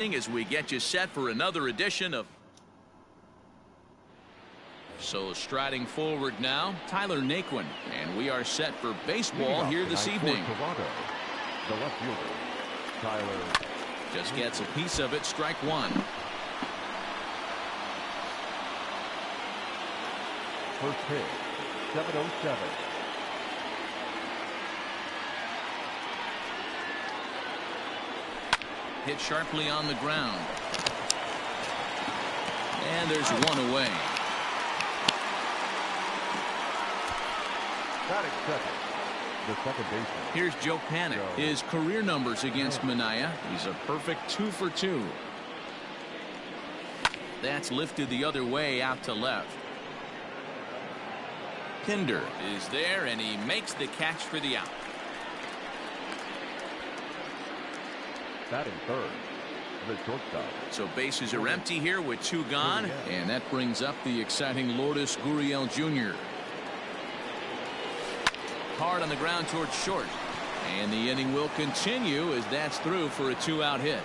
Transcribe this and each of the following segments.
As we get you set for another edition of. So striding forward now, Tyler Naquin, and we are set for baseball here this evening. Toronto, the left fielder, Tyler. Just gets a piece of it, strike one. First pitch, 7:07. Hit sharply on the ground. And there's one away. Batting second, the second baseman. Here's Joe Panik. His career numbers against Manaea. He's a perfect 2 for 2. That's lifted the other way out to left. Pinder is there, and he makes the catch for the out. Batting third, the shortstop. So bases are empty here with 2 gone, and that brings up the exciting Lourdes Gurriel Jr. Hard on the ground towards short, and the inning will continue as that's through for a 2-out hit.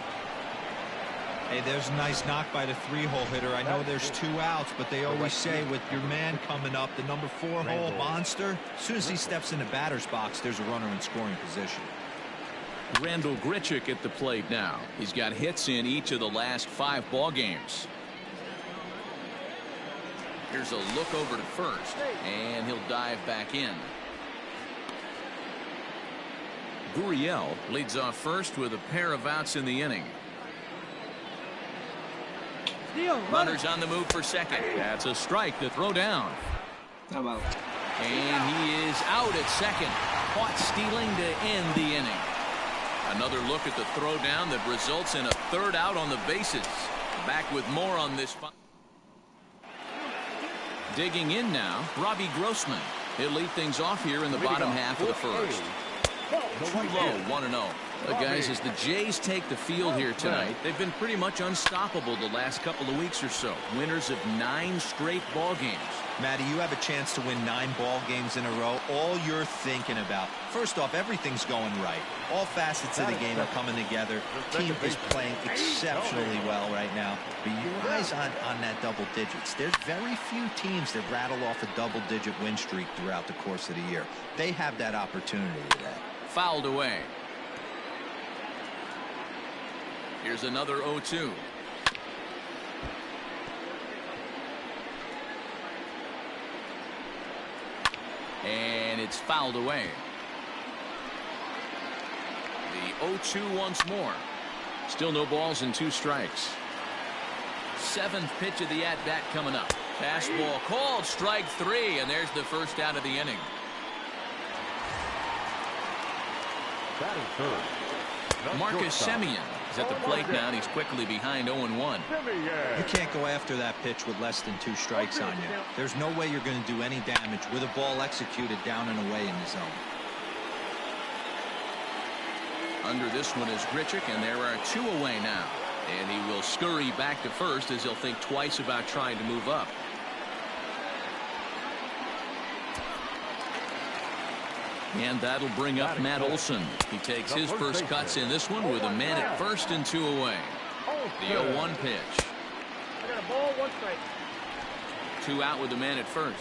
Hey, there's a nice knock by the 3-hole hitter. I know there's 2 outs, but they always say with your man coming up, the number 4-hole monster, as soon as he steps in the batter's box, there's a runner in scoring position. Randall Grichuk at the plate now. He's got hits in each of the last 5 ball games. Here's a look over to first, and he'll dive back in. Gurriel leads off first with a pair of outs in the inning. Runners on the move for second. That's a strike to throw down. How about? And he is out at second. Caught stealing to end the inning. Another look at the throw down that results in a 3rd out on the bases. Back with more on this. Digging in now, Robbie Grossman. He'll lead things off here in the bottom half of the first. Too low, 1-0. Guys, as the Jays take the field here tonight, they've been pretty much unstoppable the last couple of weeks or so. Winners of 9 straight ball games. Matty, you have a chance to win 9 ball games in a row. All you're thinking about, first off, everything's going right. All facets of the game are coming together. Team is playing exceptionally well right now. But your eyes on that double digits. There's very few teams that rattle off a double-digit win streak throughout the course of the year. They have that opportunity today. Fouled away. Here's another 0-2. And it's fouled away. The 0-2 once more. Still no balls and 2 strikes. 7th pitch of the at-bat coming up. Fastball called, strike 3, and there's the first out of the inning. Batting third, Marcus Semien is at the plate now, and he's quickly behind 0-1. You can't go after that pitch with less than 2 strikes on you. There's no way you're going to do any damage with a ball executed down and away in the zone. Under this one is Grichuk, and there are 2 away now. And he will scurry back to first as he'll think twice about trying to move up. And that'll bring up Matt Olson. He takes his first cuts in this one with a man at first and 2 away. The 0-1 pitch. I got a ball, 1 strike. 2 out with the man at first.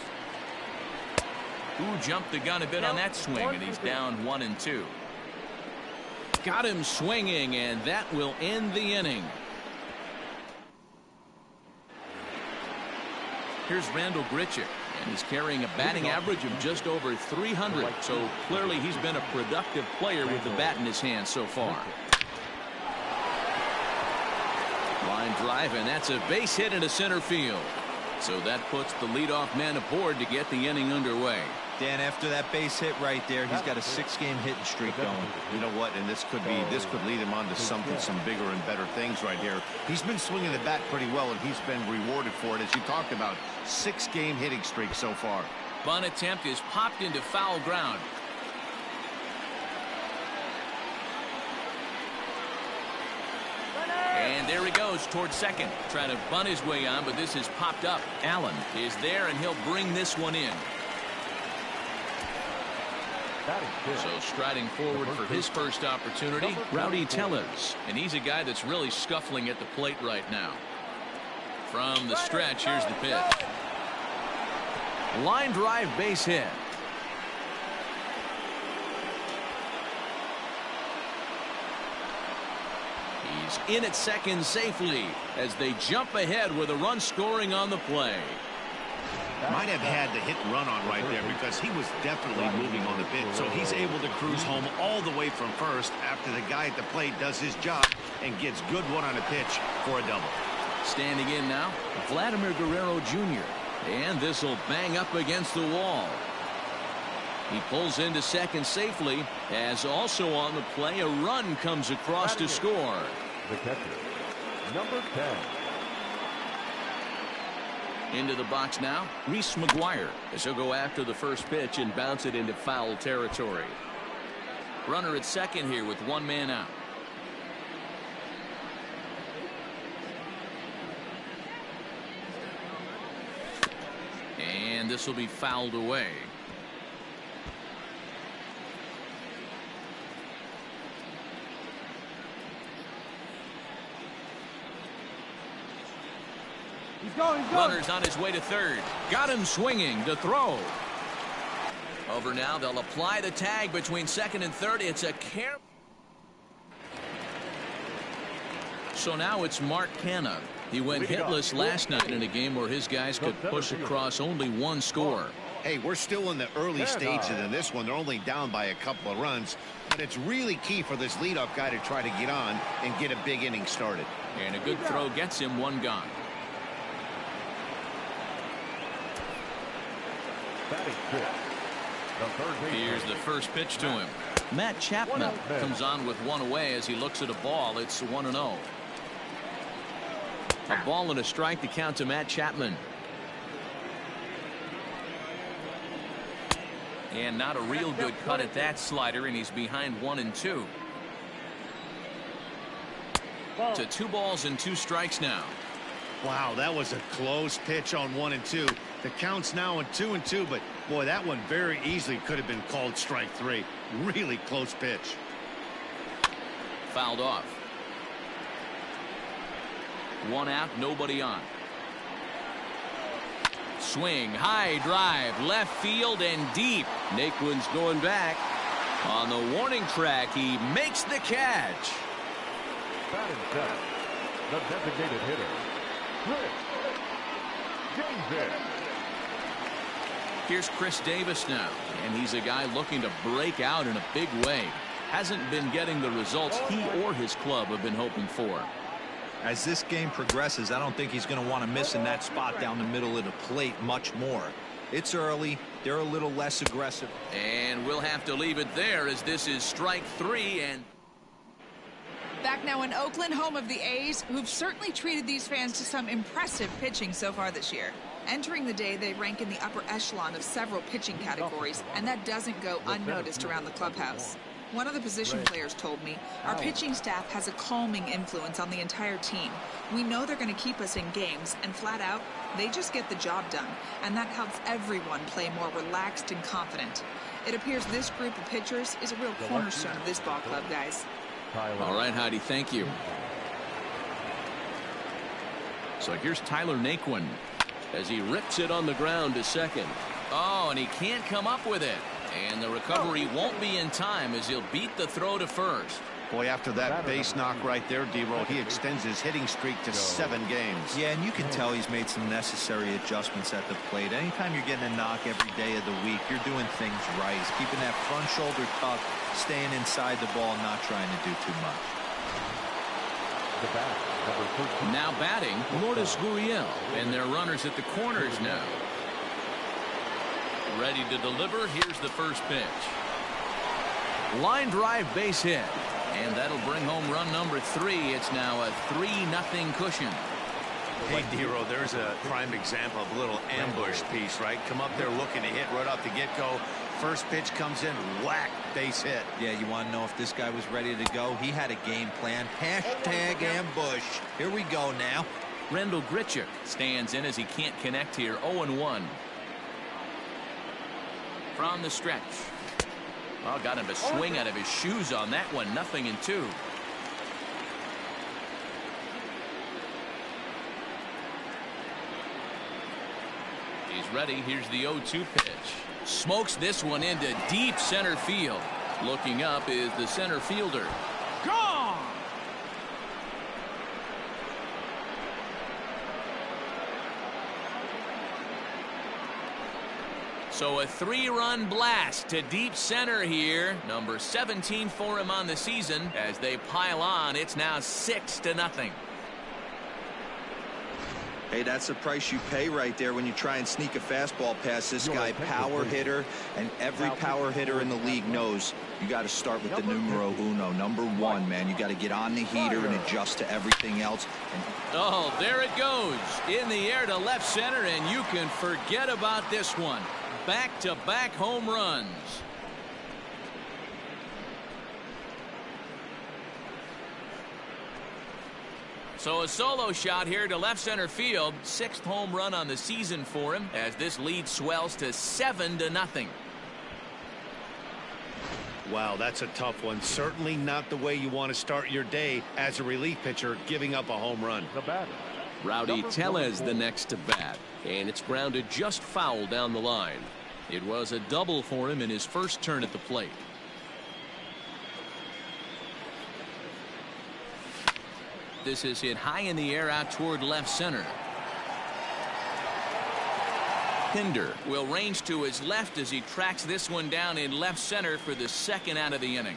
Who jumped the gun a bit on that swing, and he's down 1-2. Got him swinging, and that will end the inning. Here's Randall Grichuk. And he's carrying a batting average of just over 300. So clearly he's been a productive player with the bat in his hand so far. Line drive, and that's a base hit into center field. So that puts the leadoff man aboard to get the inning underway. Dan, after that base hit right there, he's got a 6-game hitting streak going. You know what? And this could lead him on to some bigger and better things right here. He's been swinging the bat pretty well, and he's been rewarded for it, as you talked about. 6-game hitting streak so far. Bunt attempt is popped into foul ground. And there he goes towards second, trying to bunt his way on, but this is popped up. Allen is there, and he'll bring this one in. So striding forward for his first opportunity, Rowdy Tellez. And he's a guy that's really scuffling at the plate right now. From the stretch, here's the pitch. Line drive, base hit. He's in at second safely as they jump ahead with a run scoring on the play. Might have had the hit and run on right there because he was definitely moving on the pitch. So he's able to cruise home all the way from first after the guy at the plate does his job and gets good one on a pitch for a double. Standing in now, Vladimir Guerrero Jr. And this will bang up against the wall. He pulls into second safely as also on the play a run comes across to score. The catcher, number 10. Into the box now, Reese McGuire as he'll go after the first pitch and bounce it into foul territory. Runner at second here with one man out. And this will be fouled away. He's going. Runner's on his way to third. Got him swinging to throw. Over now, they'll apply the tag between second and third. It's a care. So now it's Mark Canha. He went hitless last night in a game where his guys could push across only one score. Hey, we're still in the early stages of this one. They're only down by a couple of runs, but it's really key for this leadoff guy to try to get on and get a big inning started. And a good throw gets him one gone. Here's the first pitch to him. Matt Chapman comes on with one away as he looks at a ball. It's 1-0. A ball and a strike to count to Matt Chapman. And not a real good cut at that slider, and he's behind 1-2. To 2 balls and 2 strikes now. Wow, that was a close pitch on 1-2. The count's now on 2-2, but boy, that one very easily could have been called strike 3. Really close pitch. Fouled off. 1 out, nobody on. Swing, high drive, left field and deep. Naquin's going back. On the warning track, he makes the catch. Batting center, the designated hitter, Chris. Here's Chris Davis now, and he's a guy looking to break out in a big way. Hasn't been getting the results he or his club have been hoping for. As this game progresses, I don't think he's going to want to miss in that spot down the middle of the plate much more. It's early. They're a little less aggressive. And we'll have to leave it there as this is strike 3. And back now in Oakland, home of the A's, who've certainly treated these fans to some impressive pitching so far this year. Entering the day, they rank in the upper echelon of several pitching categories, and that doesn't go unnoticed around the clubhouse. One of the position players told me, our pitching staff has a calming influence on the entire team. We know they're going to keep us in games, and flat out, they just get the job done, and that helps everyone play more relaxed and confident. It appears this group of pitchers is a real cornerstone of this ball club, guys. All right, Heidi, thank you. So here's Tyler Naquin as he rips it on the ground to second. Oh, and he can't come up with it. And the recovery won't be in time as he'll beat the throw to first. Boy, after that base knock right there, D-Roll, he extends his hitting streak to 7 games. Yeah, and you can tell he's made some necessary adjustments at the plate. Anytime you're getting a knock every day of the week, you're doing things right. He's keeping that front shoulder tucked, staying inside the ball, not trying to do too much. Now batting, Lourdes Gurriel, and their runners at the corners now. Ready to deliver. Here's the first pitch. Line drive, base hit. And that'll bring home run number 3. It's now a 3-0 cushion. Hey, D-Roll, there's a prime example of a little ambush piece, right? Come up there looking to hit right off the get-go. First pitch comes in, whack, base hit. Yeah, you want to know if this guy was ready to go? He had a game plan. Hashtag ambush. Here we go now. Randall Grichuk stands in as he can't connect here. 0-1. From the stretch. Oh, got him to swing out of his shoes on that one. 0-2. He's ready. Here's the 0-2 pitch. Smokes this one into deep center field. Looking up is the center fielder. Gone! So a 3-run blast to deep center here. Number 17 for him on the season. As they pile on, it's now 6-0. Hey, that's the price you pay right there when you try and sneak a fastball past this guy. Power hitter, and every power hitter in the league knows you got to start with the numero uno, number 1, man. You got to get on the heater and adjust to everything else. Oh, there it goes. In the air to left center, and you can forget about this one. Back-to-back home runs. So a solo shot here to left center field. 6th home run on the season for him as this lead swells to 7-0. Wow, that's a tough one. Certainly not the way you want to start your day as a relief pitcher, giving up a home run. The batter. Rowdy Tellez the next to bat, and it's grounded just foul down the line. It was a double for him in his first turn at the plate. This is hit high in the air out toward left center. Pinder will range to his left as he tracks this one down in left center for the 2nd out of the inning.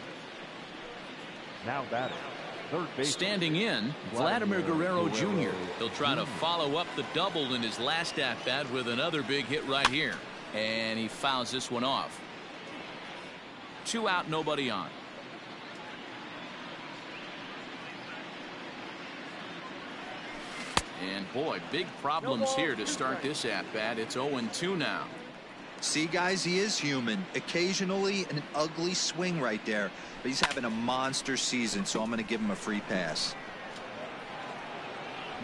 Now batting. Third base. Standing in, Vladimir Guerrero Jr. He'll try to follow up the double in his last at-bat with another big hit right here. And he fouls this one off. 2 out, nobody on. And boy, big problems here to start this at-bat. It's 0-2 now. See, guys, he is human. Occasionally an ugly swing right there, but he's having a monster season, so I'm going to give him a free pass.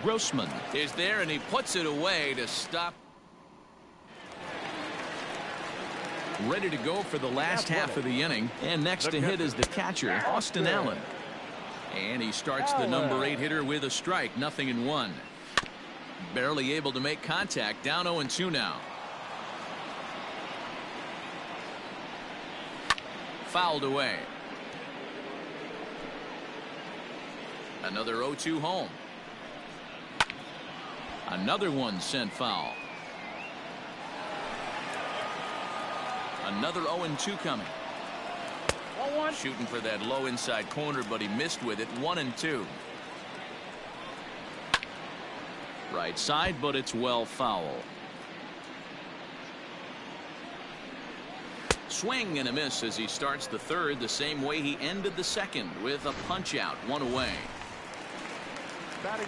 Grossman is there, and he puts it away to stop. Ready to go for the last half of the inning, and next to hit is the catcher, Austin Allen. And he starts the number 8 hitter with a strike. 0-1. Barely able to make contact. Down 0-2 now. Fouled away. Another 0-2 home. Another one sent foul. Another 0-2 coming. Shooting for that low inside corner, but he missed with it. 1-2. Right side, but it's well foul. Swing and a miss as he starts the 3rd the same way he ended the 2nd with a punch out. 1 away.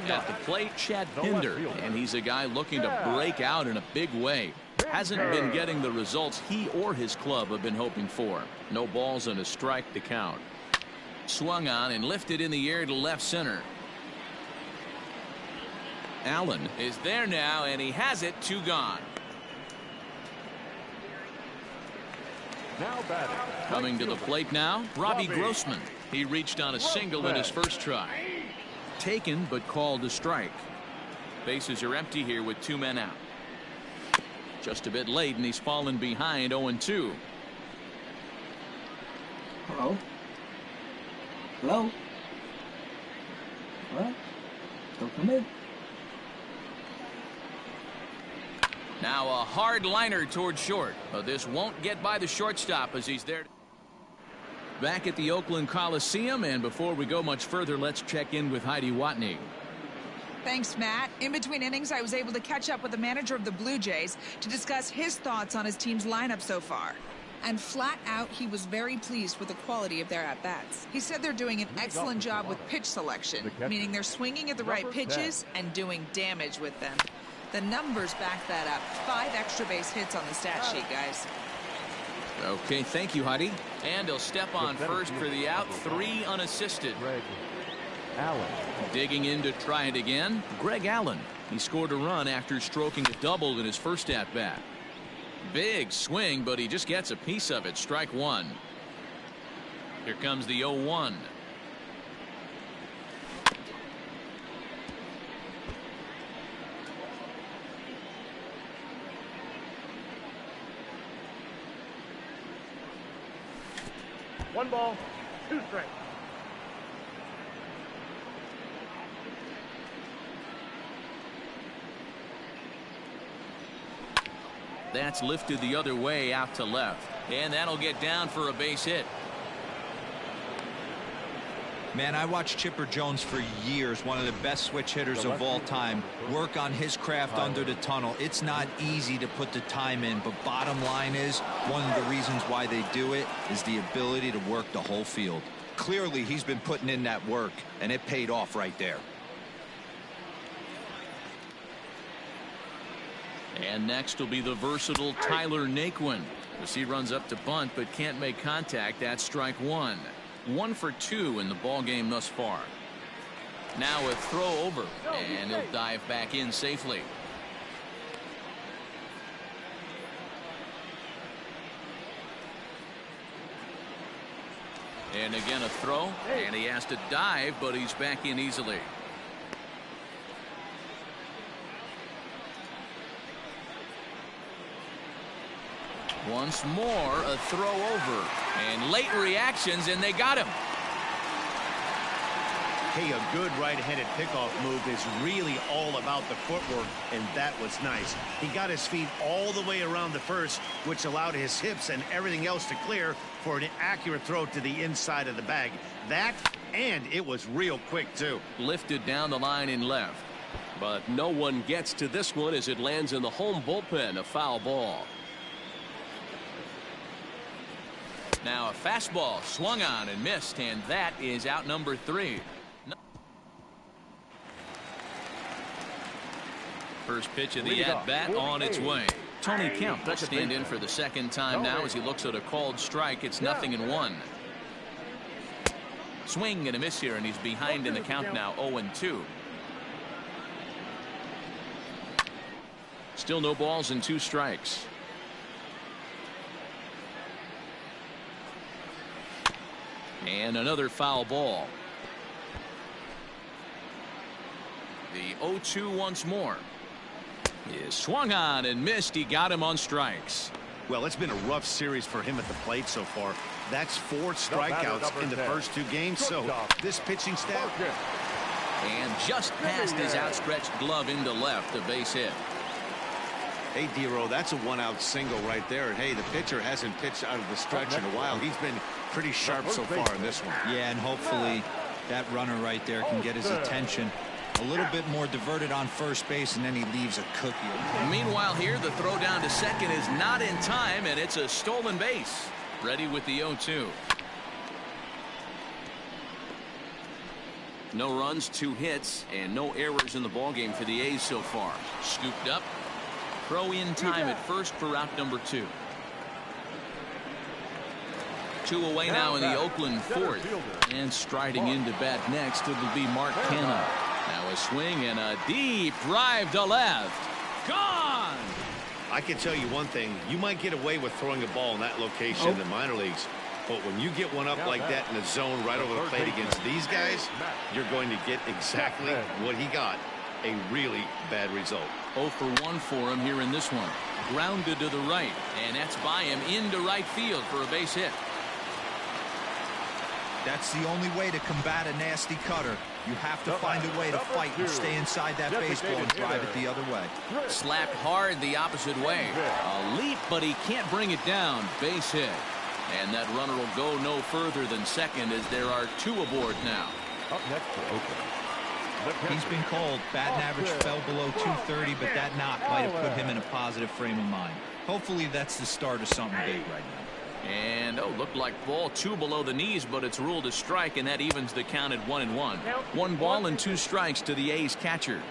At the plate, Chad Pinder, and he's a guy looking to break out in a big way. Hasn't been getting the results he or his club have been hoping for. No balls and a strike to count. Swung on and lifted in the air to left center. Allen is there now, and he has it. 2 gone. Now batting. Coming to the plate now, Robbie Grossman. He reached on a single in his first try. Taken, but called a strike. Bases are empty here with 2 men out. Just a bit late, and he's fallen behind. 0-2. Hello? Hello? What? Don't come in. Now a hard liner toward short, but this won't get by the shortstop as he's there. Back at the Oakland Coliseum, and before we go much further, let's check in with Heidi Watney. Thanks, Matt. In between innings, I was able to catch up with the manager of the Blue Jays to discuss his thoughts on his team's lineup so far. And flat out, he was very pleased with the quality of their at-bats. He said they're doing an excellent job with pitch selection, meaning they're swinging at the right pitches and doing damage with them. The numbers back that up. 5 extra base hits on the stat sheet, guys. Okay, thank you, Heidi. And he'll step on first for the out. 3 unassisted. Greg Allen. Digging in to try it again, Greg Allen. He scored a run after stroking a double in his first at-bat. Big swing, but he just gets a piece of it. Strike 1. Here comes the 0-1. One ball, two strikes. That's lifted the other way out to left. And that'll get down for a base hit. Man, I watched Chipper Jones for years, one of the best switch hitters of all time. Work on his craft under the tunnel. It's not easy to put the time in, but bottom line is, one of the reasons why they do it is the ability to work the whole field. Clearly, he's been putting in that work, and it paid off right there. And next will be the versatile Tyler Naquin. As he runs up to bunt but can't make contact. That's strike one. 1 for 2 in the ball game thus far. Now a throw over, and he'll dive back in safely. And again a throw, and he has to dive, but he's back in easily. Once more, a throw over. And late reactions, and they got him. Hey, a good right-handed pickoff move is really all about the footwork, and that was nice. He got his feet all the way around the first, which allowed his hips and everything else to clear for an accurate throw to the inside of the bag. That, and it was real quick, too. Lifted down the line in left. But no one gets to this one as it lands in the home bullpen, a foul ball. Now a fastball swung on and missed, and that is out number 3. First pitch of the at-bat on its way. Tony Kemp will stand in for the second time now as he looks at a called strike. It's 0-1. Swing and a miss here, and he's behind in the count now, 0-2. Still no balls and 2 strikes. And another foul ball. The 0-2 once more. Is swung on and missed. He got him on strikes. Well, it's been a rough series for him at the plate so far. That's 4 strikeouts in the first 2 games, so this pitching staff. And just past his outstretched glove into left, a base hit. Hey, D-Row, that's a 1-out single right there. And hey, the pitcher hasn't pitched out of the stretch in a while. He's been pretty sharp so far in this one. Yeah, and hopefully that runner right there can get his attention. A little bit more diverted on first base, and then he leaves a cookie. Meanwhile here, the throw down to second is not in time, and it's a stolen base. Ready with the 0-2. No runs, 2 hits, and no errors in the ballgame for the A's so far. Scooped up. Throw in time at first for out number 2. 2 away now in the Oakland 4th. And striding into bat next, it'll be Mark Canha. Now a swing and a deep drive to left. Gone! I can tell you one thing. You might get away with throwing a ball in that location in the minor leagues. But when you get one up like that in the zone right over the plate against these guys, you're going to get exactly what he got. A really bad result. 0 for 1 for him here in this one. Grounded to the right, and that's by him into right field for a base hit. That's the only way to combat a nasty cutter. You have to find a way to fight and stay inside that baseball and drive it the other way. Slapped hard the opposite way. A leap, but he can't bring it down. Base hit. And that runner will go no further than second as there are 2 aboard now. Up next for Oakland. He's been called. Batting average fell below 230, but that knock might have put him in a positive frame of mind. Hopefully that's the start of something big right now. And looked like ball 2 below the knees, but it's ruled a strike, and that evens the count at 1-1. 1 ball and 2 strikes to the A's catcher.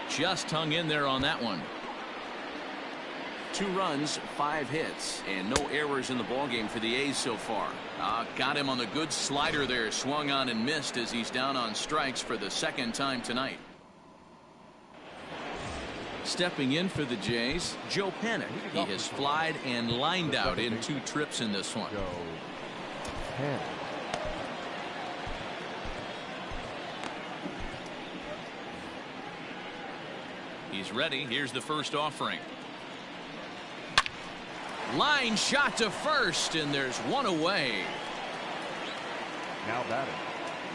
Just hung in there on that one. 2 runs, 5 hits, and no errors in the ballgame for the A's so far. Got him on the good slider there, swung on and missed as he's down on strikes for the 2nd time tonight. Stepping in for the Jays, Joe Panic. He has flied and lined out in 2 trips in this one. He's ready. Here's the first offering. Line shot to first, and there's one away. Now batting.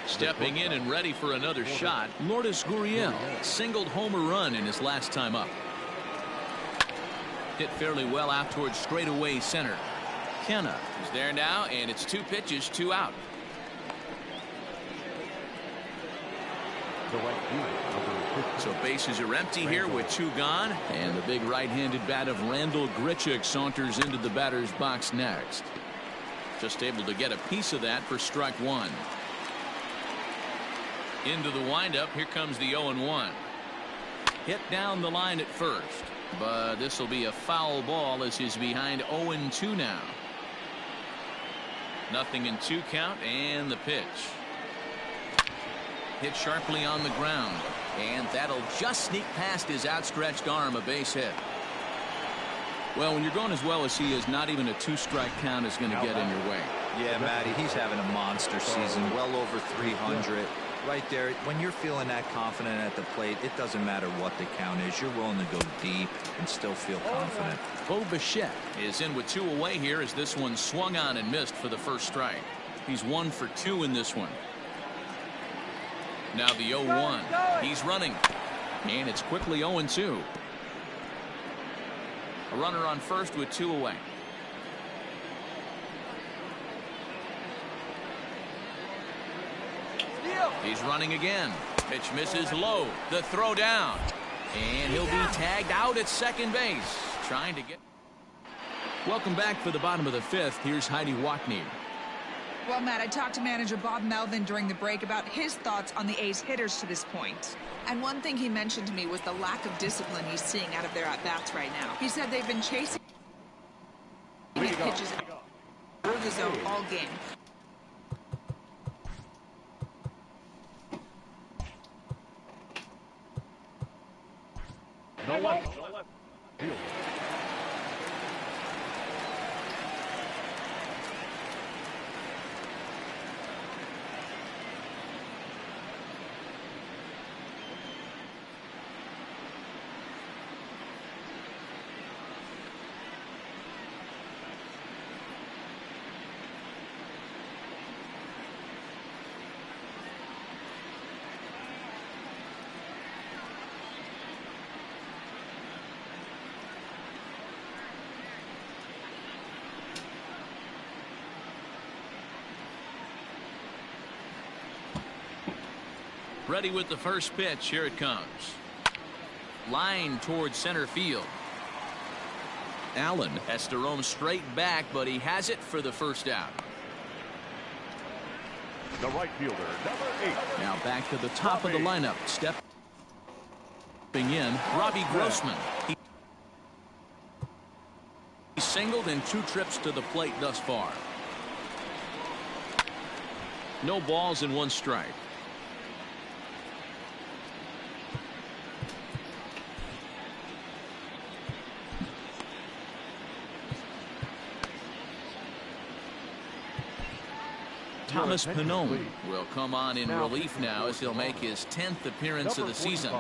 Stepping in and ready for another shot, Lourdes Gurriel singled home a run in his last time up. Hit fairly well out towards straightaway center. Kenna is there now, and it's 2 pitches, 2 out. So bases are empty here with 2 gone, and the big right-handed bat of Randall Grichuk saunters into the batter's box next. Just able to get a piece of that for strike 1. Into the windup. Here comes the 0-1. Hit down the line at first, but this will be a foul ball as he's behind 0-2 now. Nothing in 2 count, and the pitch. Hit sharply on the ground, and that'll just sneak past his outstretched arm, a base hit. Well, when you're going as well as he is, not even a 2-strike count is going to get in your way. Yeah, Matty, he's having a monster season, well over 300. Right there, when you're feeling that confident at the plate, it doesn't matter what the count is. You're willing to go deep and still feel confident. Bo Bichette is in with 2 away here as this one swung on and missed for the first strike. He's 1 for 2 in this one. Now the 0-1. He's running, and it's quickly 0-2. A runner on first with 2 away. He's running again. Pitch misses low. The throw down. And he'll be tagged out at second base. Trying to get. Welcome back for the bottom of the 5th. Here's Heidi Watney. Well, Matt, I talked to manager Bob Melvin during the break about his thoughts on the A's hitters to this point. And one thing he mentioned to me was the lack of discipline he's seeing out of their at-bats right now. He said they've been chasing his pitches through the zone all game. No left. Field. Ready with the first pitch. Here it comes. Line towards center field. Allen has to roam straight back, but he has it for the first out. The right fielder, number 8. Now back to the top of the lineup. Stepping in, Robbie Grossman. He's singled in 2 trips to the plate thus far. No balls and 1 strike. Thomas Pannone will come on in relief now as he'll make his 10th appearance of the season.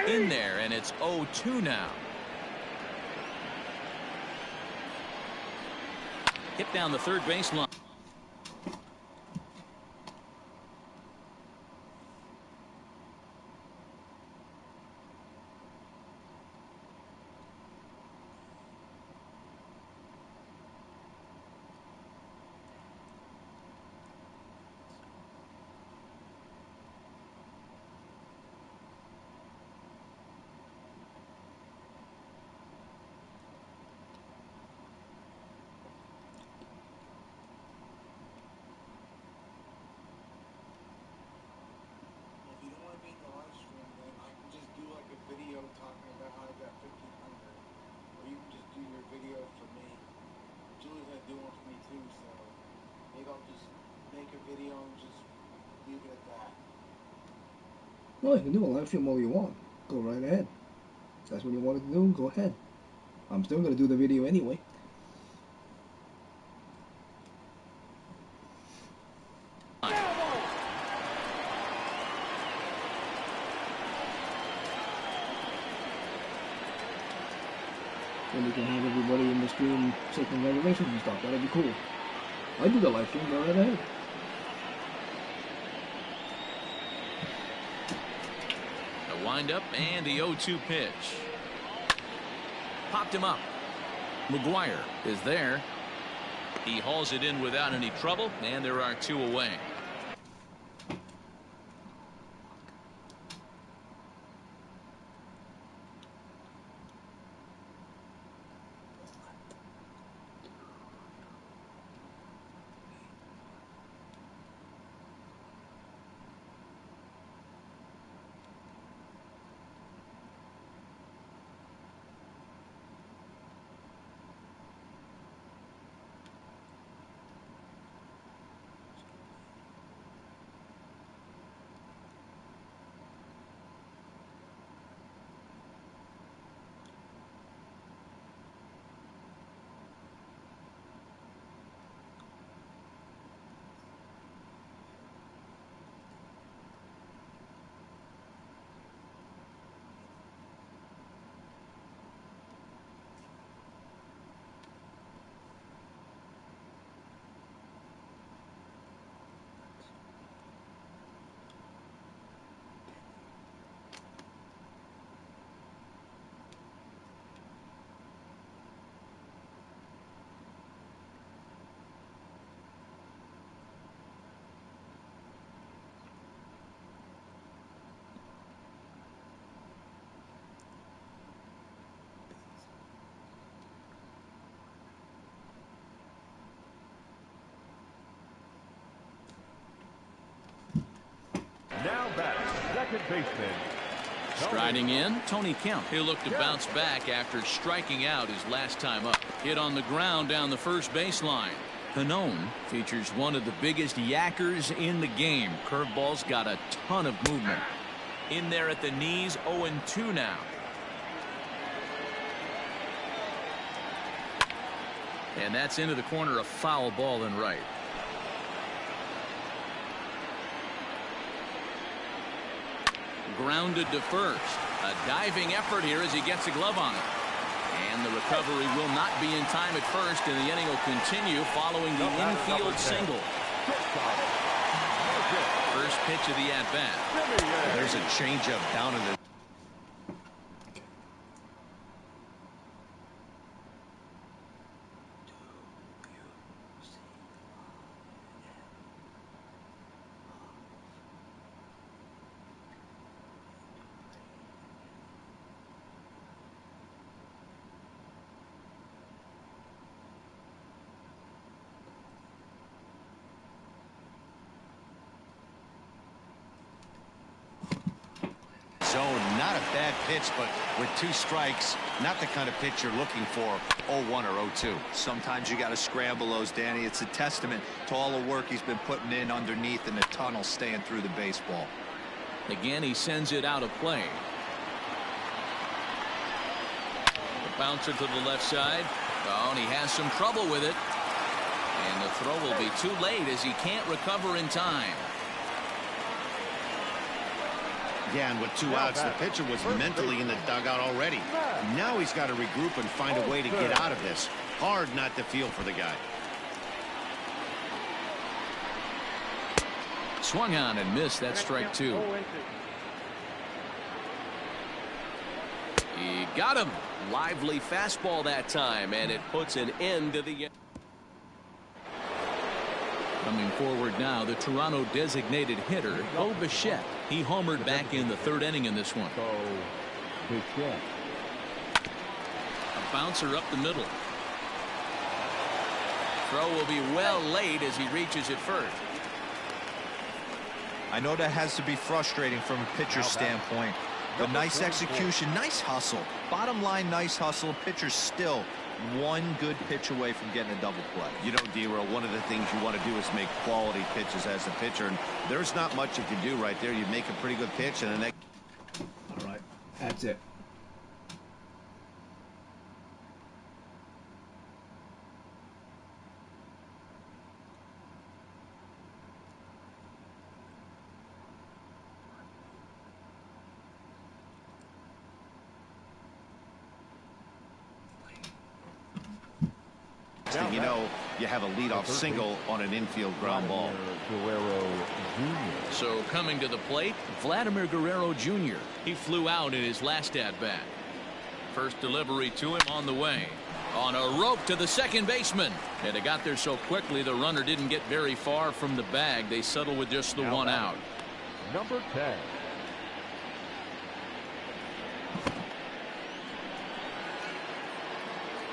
In there, and it's 0-2 now. Hit down the third baseline. Well, you can do a live stream all you want. Go right ahead. If that's what you wanted to do, go ahead. I'm still going to do the video anyway. And we can have everybody in the stream say congratulations and stuff. That'd be cool. I do the live stream, go right ahead. A windup and the 0-2 pitch. Popped him up. McGuire is there. He hauls it in without any trouble, and there are 2 away. Now back, second baseman. Striding in, Tony Kemp. He'll look to bounce back after striking out his last time up. Hit on the ground down the first baseline. Hanone features one of the biggest yackers in the game. Curveball's got a ton of movement. In there at the knees, 0-2 now. And that's into the corner, a foul ball and right. Grounded to first. A diving effort here as he gets a glove on it. And the recovery will not be in time at first, and the inning will continue following the infield single. First pitch of the at-bat. There's a changeup down in the... zone. Not a bad pitch, but with 2 strikes, not the kind of pitch you're looking for. 0-1 or 0-2. Sometimes you got to scramble those, Danny. It's a testament to all the work he's been putting in underneath in the tunnel, staying through the baseball. Again, he sends it out of play. The bouncer to the left side. Oh, and he has some trouble with it. And the throw will be too late as he can't recover in time. Yeah, and with 2 outs, the pitcher was mentally in the dugout already. Now he's got to regroup and find a way to get out of this. Hard not to feel for the guy. Swung on and missed. That strike 2. He got him. Lively fastball that time, and it puts an end to the... Coming forward now, the Toronto designated hitter, Bo Bichette. He homered back in the 3rd inning in this one. A bouncer up the middle. Throw will be well late as he reaches it first. I know that has to be frustrating from a pitcher's standpoint, but nice execution, nice hustle. Bottom line, nice hustle. Pitcher's still one good pitch away from getting a double play. You know, D-Roll, one of the things you want to do is make quality pitches as a pitcher, and there's not much you can do right there. You make a pretty good pitch, and the next. All right, that's it. You know, you have a leadoff single on an infield ground ball. Guerrero Jr. So coming to the plate, Vladimir Guerrero Jr. He flew out in his last at-bat. First delivery to him on the way. On a rope to the second baseman. And it got there so quickly the runner didn't get very far from the bag. They settle with just the one out. Number 10.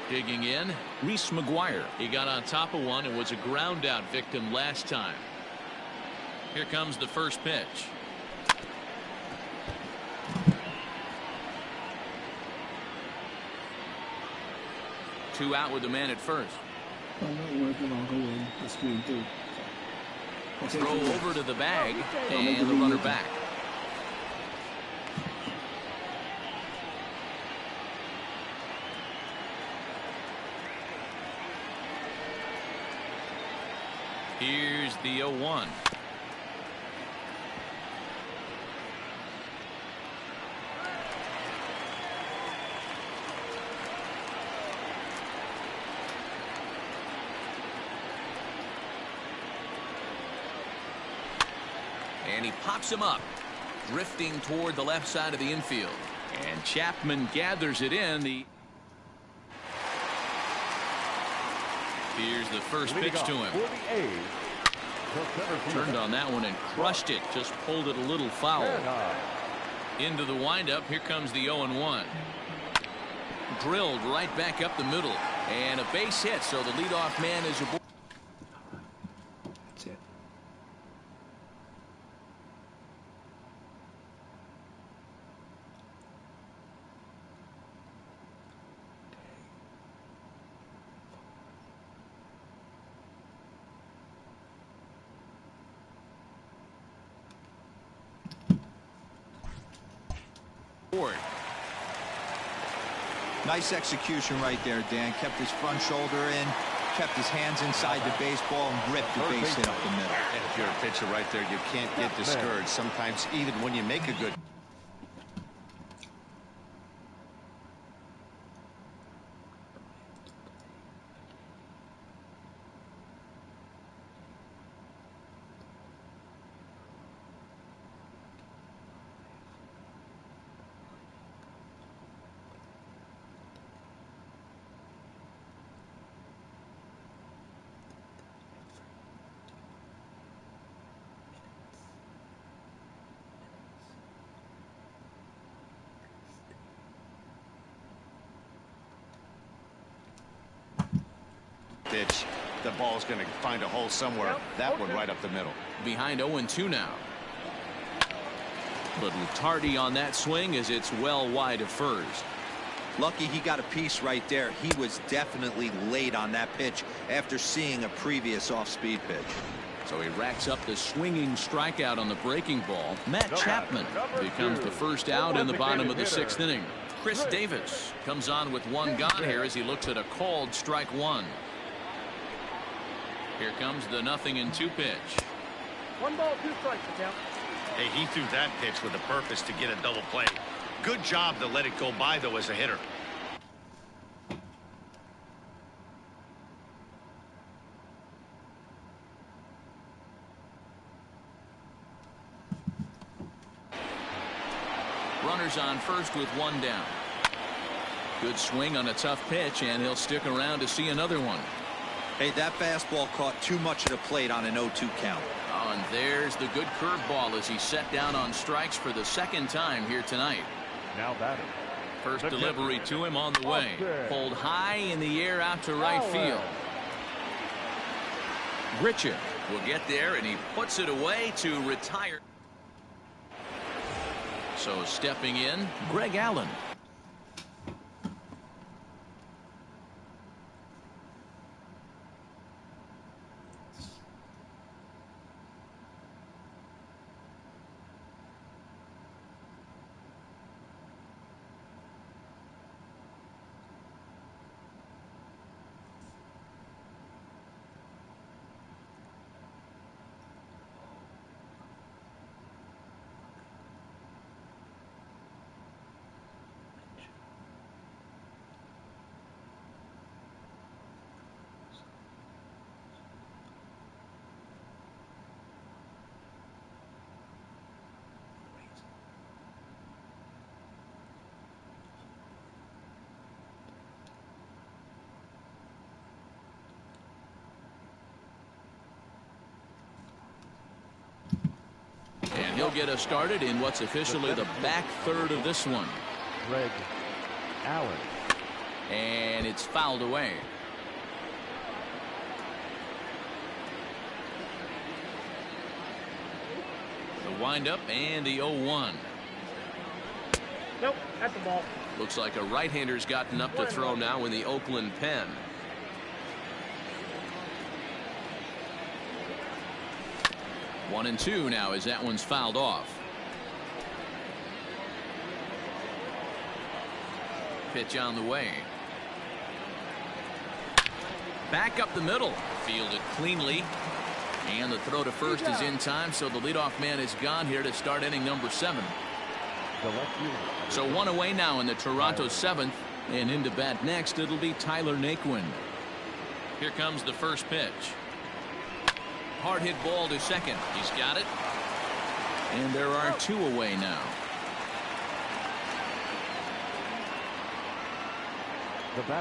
Digging in, Reese McGuire. He got on top of one and was a ground out victim last time. Here comes the first pitch. Two out with the man at first. I'm not working on going the screen too. Throw over to the bag and the runner back. Here's the 0-1. And he pops him up, drifting toward the left side of the infield. And Chapman gathers it in. Here's the first pitch to him. Turned on that one and crushed it. Just pulled it a little foul. Into the windup. Here comes the 0-1. Drilled right back up the middle. And a base hit. So the leadoff man is aboard. That's it. Nice execution right there, Dan. Kept his front shoulder in, kept his hands inside the baseball, and ripped the base hit up the middle. And if you're a pitcher right there, you can't get discouraged. Sometimes even when you make a good. Pitch. The ball's going to find a hole somewhere. That one right up the middle. Behind 0-2 now. But tardy on that swing as it's well wide of first. Lucky he got a piece right there. He was definitely late on that pitch after seeing a previous off-speed pitch. So he racks up the swinging strikeout on the breaking ball. Matt Chapman becomes the first out in the bottom of the sixth inning. Chris Davis comes on with one gone here as he looks at a called strike one. Here comes the 0-2 pitch. 1 ball, 2 strikes, count. Hey, he threw that pitch with a purpose to get a double play. Good job to let it go by, though, as a hitter. Runners on first with one down. Good swing on a tough pitch, and he'll stick around to see another one. Hey, that fastball caught too much of the plate on an 0-2 count. Oh, and there's the good curveball as he set down on strikes for the second time here tonight. Now batting. First delivery to him on the way. Pulled high in the air out to right field. Gritchen will get there, and he puts it away to retire. So stepping in, Greg Allen. he'll get us started in what's officially the back third of this one. Greg Allen. And it's fouled away. The windup and the 0-1. Nope, at the ball. Looks like a right-hander's gotten up to throw now in the Oakland pen. One and two now as that one's fouled off. Pitch on the way. Back up the middle. Fielded cleanly. And the throw to first is in time, so the leadoff man is gone here to start inning number 7. So one away now in the Toronto 7th, and into bat next it'll be Tyler Naquin. Here comes the first pitch. Hard hit ball to second. He's got it. And there are 2 away now.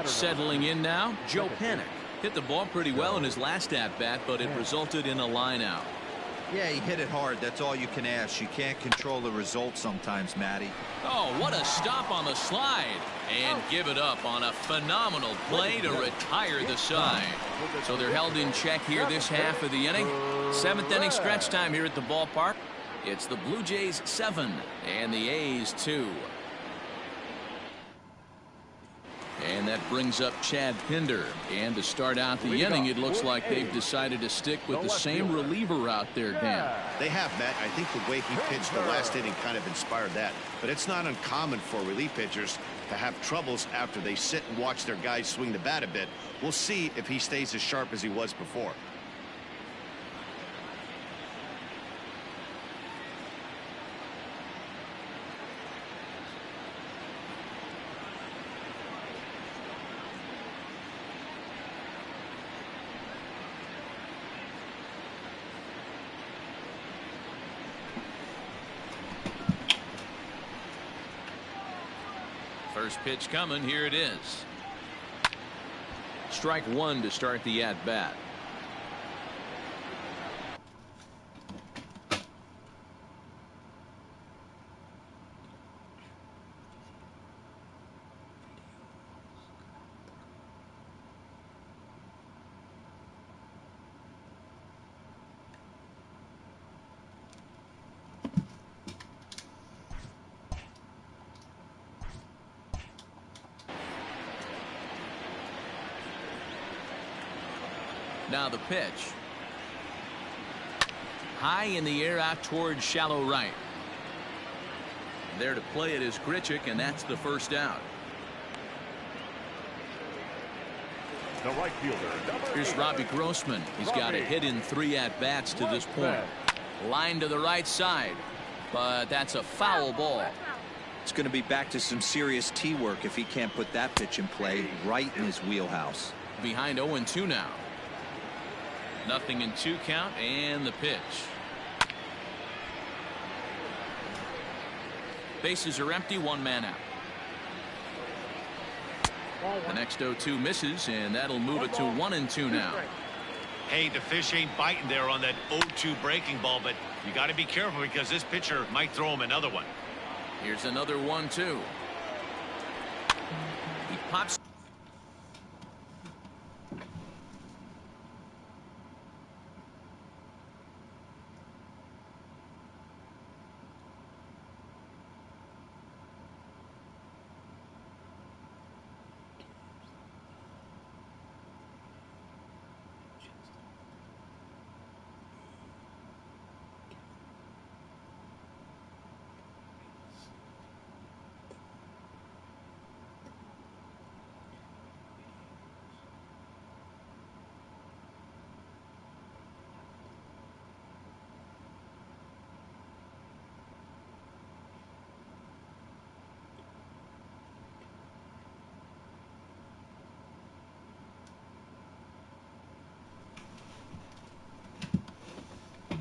Settling in now, Joe Panik. Hit the ball pretty well in his last at-bat, but it resulted in a line out. Yeah, he hit it hard. That's all you can ask. You can't control the result sometimes, Matty. Oh, what a stop on the slide. And give it up on a phenomenal play to retire the side. So they're held in check here this half of the inning. 7th inning stretch time here at the ballpark. It's the Blue Jays 7 and the A's 2. And that brings up Chad Pinder. And to start out the inning, it looks like they've decided to stick with the same reliever out there, Dan. They have, Matt. I think the way he pitched the last inning kind of inspired that. But it's not uncommon for relief pitchers to have troubles after they sit and watch their guys swing the bat a bit. We'll see if he stays as sharp as he was before. First pitch coming. Here it is. Strike 1 to start the at-bat. Now the pitch. High in the air out towards shallow right. There to play it is Grichuk, and that's the first out. The right fielder. Here's Robbie Grossman. He's got a hit in 3 at-bats to this point. Line to the right side, but that's a foul ball. It's going to be back to some serious tee work if he can't put that pitch in play right in his wheelhouse. Behind 0-2 now. 0-2 count, and the pitch. Bases are empty, 1 man out. The next 0-2 misses, and that'll move it to 1-2 now. Hey, the fish ain't biting there on that 0-2 breaking ball, but you got to be careful because this pitcher might throw him another one. Here's another 1-2. He pops.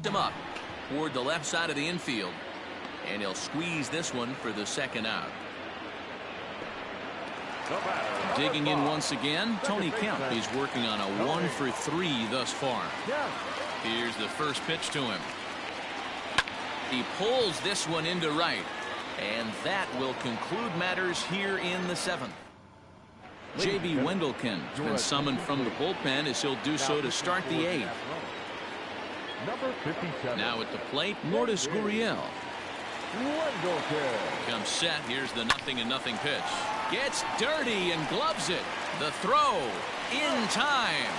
Him up toward the left side of the infield, and he'll squeeze this one for the second out. Digging in once again, Tony Kemp. He's working on a 1 for 3 thus far. Here's the first pitch to him. He pulls this one into right. And that will conclude matters here in the 7th. J.B. Wendelken has been summoned from the bullpen as he'll do so to start the 8th. Number 57. Now at the plate, Lourdes Gurriel. Comes set. Here's the 0-0 pitch. Gets dirty and gloves it. The throw in time.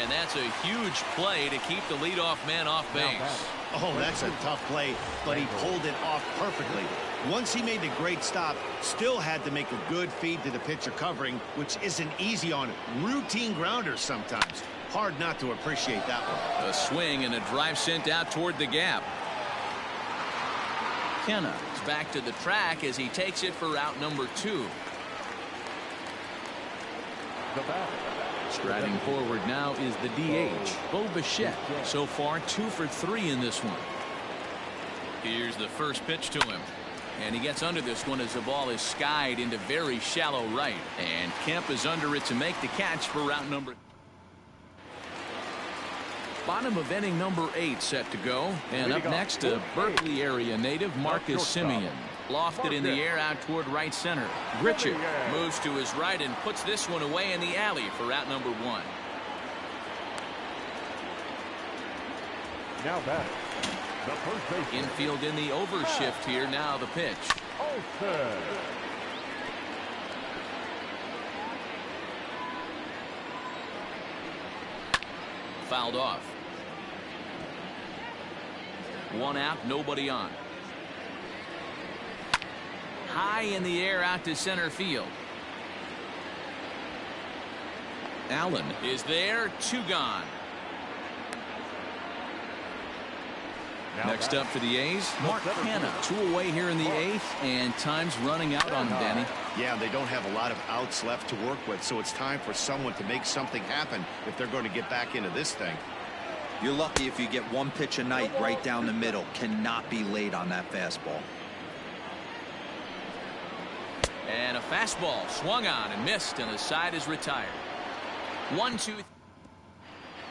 And that's a huge play to keep the leadoff man off base. Oh, that's a tough play, but he pulled it off perfectly. Once he made the great stop, still had to make a good feed to the pitcher covering, which isn't easy on routine grounders sometimes. Hard not to appreciate that one. A swing and a drive sent out toward the gap. Kenna is back to the track as he takes it for out number 2. The batter. Striding forward now is the DH, Bo Bichette. So far 2 for 3 in this one. Here's the first pitch to him. And he gets under this one as the ball is skied into very shallow right. And Kemp is under it to make the catch for route number. Bottom of inning number 8 set to go. And up next, a Berkeley area native, Marcus Simeon. Lofted in the air out toward right center. Grichuk moves to his right and puts this one away in the alley for out number 1. Now batting. The first baseman. Infield in the overshift here. Now the pitch. Olsen. Fouled off. 1 out, nobody on. High in the air out to center field. Allen is there, 2 gone. Next up for the A's, Mark Hanna. 2 away here in the 8th, and time's running out on Danny. Yeah, they don't have a lot of outs left to work with, so it's time for someone to make something happen if they're going to get back into this thing. You're lucky if you get 1 pitch a night right down the middle. Cannot be late on that fastball. And a fastball swung on and missed, and the side is retired. 1-2.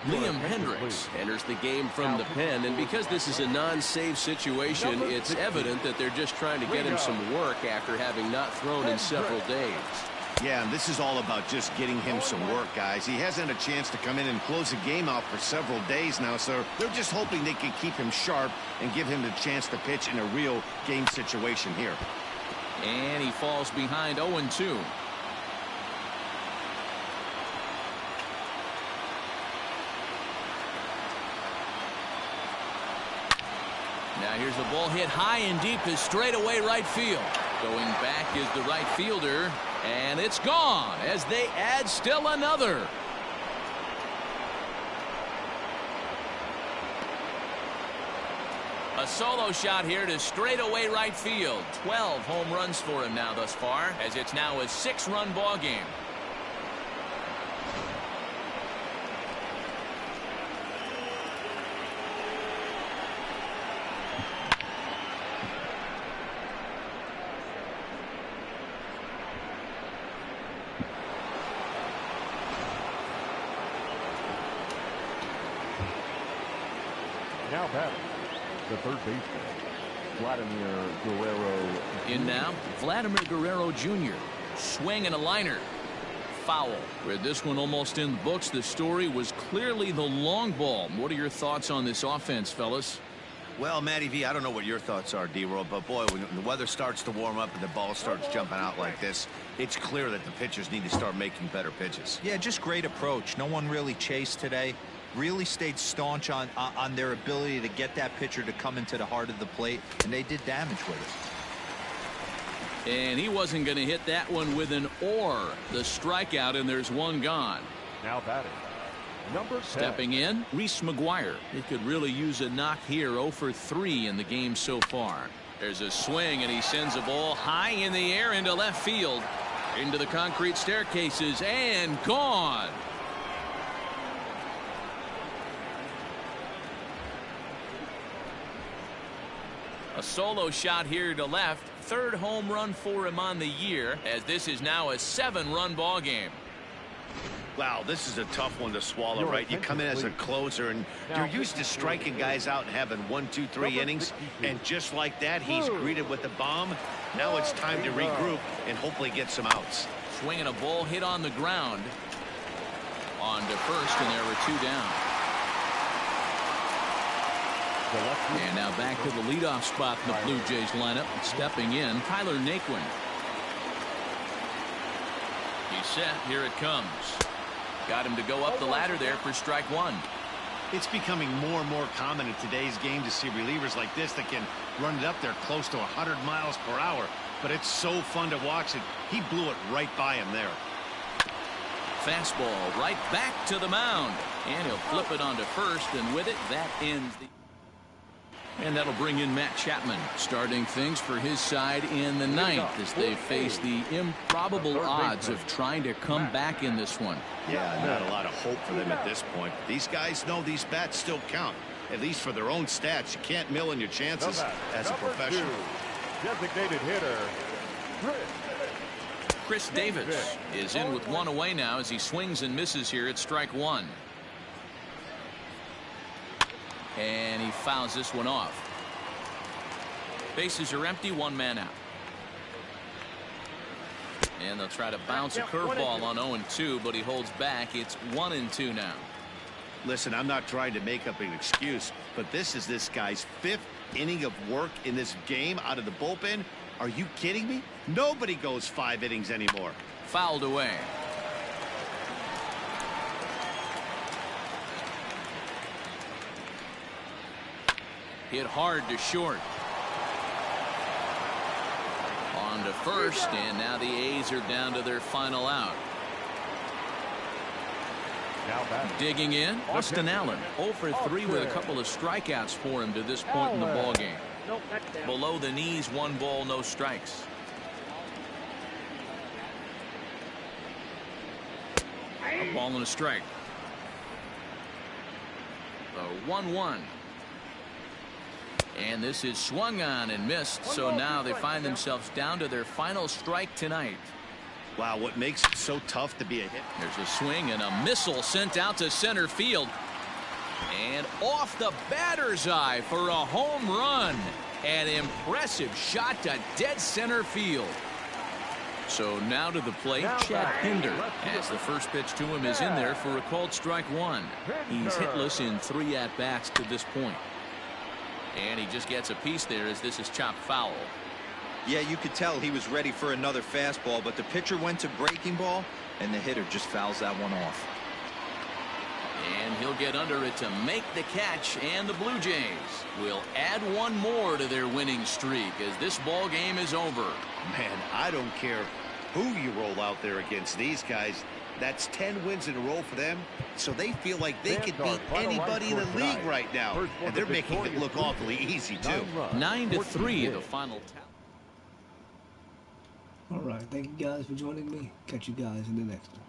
Liam Hendricks enters the game from the pen, and because this is a non-save situation, it's evident that they're just trying to get him some work after having not thrown in several days. Yeah, and this is all about just getting him some work, guys. He hasn't had a chance to come in and close the game out for several days now, so they're just hoping they can keep him sharp and give him the chance to pitch in a real game situation here. And he falls behind 0-2. Now here's the ball hit high and deep to straightaway right field. Going back is the right fielder, and it's gone as they add still another. A solo shot here to straightaway right field. 12 home runs for him now thus far, as it's now a 6-run ball game. Now batting. The third baseman, Vladimir Guerrero. In now, Vladimir Guerrero Jr. Swing and a liner. Foul. With this one almost in the books, the story was clearly the long ball. What are your thoughts on this offense, fellas? Well, Matty V, I don't know what your thoughts are, D-Roll, but boy, when the weather starts to warm up and the ball starts jumping out like this, it's clear that the pitchers need to start making better pitches. Yeah, just great approach. No one really chased today. Really stayed staunch on their ability to get that pitcher to come into the heart of the plate, and they did damage with it. And he wasn't going to hit that one with an or. The strikeout, and there's 1 gone. Now batting. Number 10. Stepping in, Reese McGuire. He could really use a knock here. 0 for 3 in the game so far. There's a swing, and he sends a ball high in the air into left field. Into the concrete staircases, and gone. A solo shot here to left. 3rd home run for him on the year, as this is now a 7-run ball game. Wow, this is a tough one to swallow, right? You come in as a closer, and you're used to striking guys out and having 1, 2, 3 innings, and just like that, he's greeted with a bomb. Now it's time to regroup and hopefully get some outs. Swinging a ball hit on the ground. On to first, and there were 2 down. And now back to the leadoff spot in the Blue Jays lineup. Stepping in, Tyler Naquin. He's set. Here it comes. Got him to go up the ladder there for strike 1. It's becoming more and more common in today's game to see relievers like this that can run it up there close to 100 miles per hour. But it's so fun to watch it. He blew it right by him there. Fastball right back to the mound. And he'll flip it onto first, and with it, that ends the... And that'll bring in Matt Chapman, starting things for his side in the 9th as they face the improbable odds of trying to come back in this one. Yeah, not a lot of hope for them at this point. These guys know these bats still count, at least for their own stats. You can't mill in your chances as a professional. Designated hitter, Chris Davis is in with 1 away now as he swings and misses here at strike 1. And he fouls this one off. Bases are empty, 1 man out. And they'll try to bounce a curveball on 0-2, but he holds back. It's 1-2 now. Listen, I'm not trying to make up an excuse, but this is this guy's 5th inning of work in this game out of the bullpen. Are you kidding me? Nobody goes 5 innings anymore. Fouled away. Hit hard to short. On to first, and now the A's are down to their final out. Digging in, Austin Allen, 0 for 3 with a couple of strikeouts for him to this point in the ballgame. Below the knees, 1 ball, no strikes. A ball and a strike. The 1-1. And this is swung on and missed, so now they find themselves down to their final strike tonight. Wow, what makes it so tough to be a hit? There's a swing and a missile sent out to center field. And off the batter's eye for a home run. An impressive shot to dead center field. So now to the plate, Chad Pinder, as the first pitch to him is in there for a called strike 1. He's hitless in 3 at-bats to this point. And he just gets a piece there as this is chopped foul. Yeah, you could tell he was ready for another fastball, but the pitcher went to breaking ball, and the hitter just fouls that one off. And he'll get under it to make the catch, and the Blue Jays will add 1 more to their winning streak as this ball game is over. Man, I don't care who you roll out there against these guys. That's 10 wins in a row for them, so they feel like they could beat anybody in the league right now, and they're making it look awfully easy too. 9-3 the final. All right, thank you guys for joining me. Catch you guys in the next one.